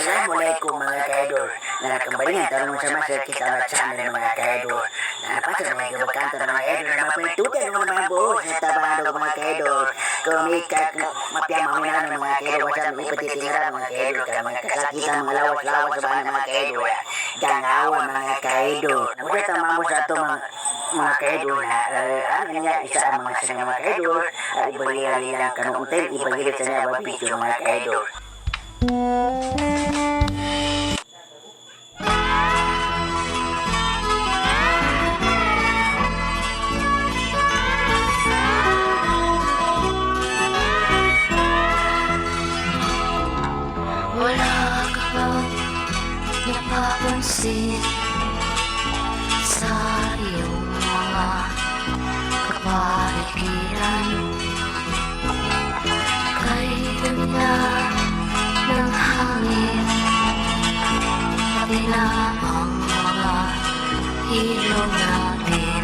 Assalamualaikum mga kaidol. Kembali nga tarong sama sa kita na channel mga kaidol. Napasa na mga kabakanta ng mga kaidol na mapalitutan ng mga buhos sa tabado mga kaidol. Kumika mapiyama mo na mga kaidol. Wasa mo ipatitingaran mga kaidol. Kaya mga kasakitan mga lawas-lawas sa bahan ng mga kaidol. Gangawa mga kaidol. Nabuhay tama mo sa ito mga kaidol na ano niya isa ang mga sa mga kaidol. Ibagay lang kanuntin. Ibagay sa niya ba video mga kaidol. Wala ka bang napapansin sa iyong mga kapaligiran? Kay ganda ng hangin, pati na ang mga ilong natin.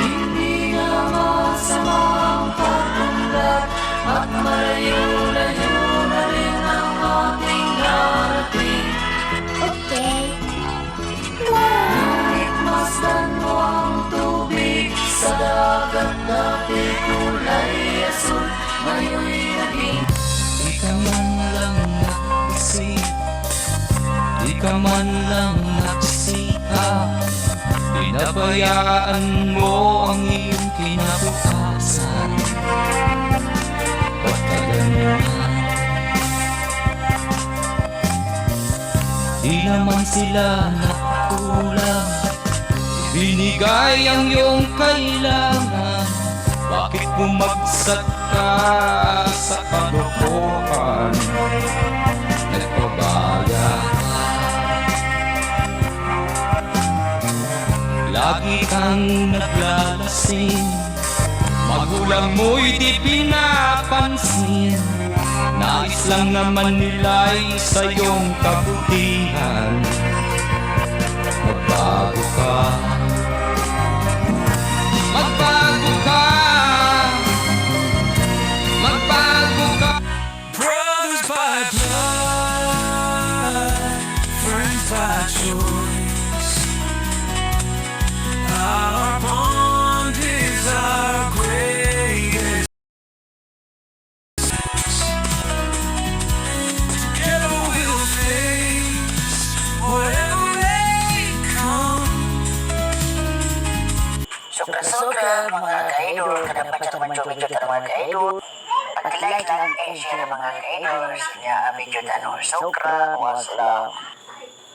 Hindi na masamang pag-unlad at malayo-layo na rin ang ating narating. Okay. Ngunit masdan mo ang tubig sa dagat natin kulay asul. Ngayon'y naging di ka man lang nagsik, di ka man lang nagsika. Pinabayaan mo ang iyong kinabukasan. Di naman sila nakulang, binigay ang iyong kailangan. Bakit bumagsak ka sa kalokohan? Nagpabaya ka, lagi kang naglalasing. Magulang mo'y di pinapansin. Nais lang naman nila'y sa iyong kabutihan. Magbago ka, magbago ka, magbago ka. Brothers by blood, friends by choice. Our bond is our greatest. Together we'll face whatever may come. Suka-suka mga kaidol. Kadapat sa naman video kita mga kaidol. Pag-like lang and share mga kaidol. Sa video tanong. Sukra, wassalam.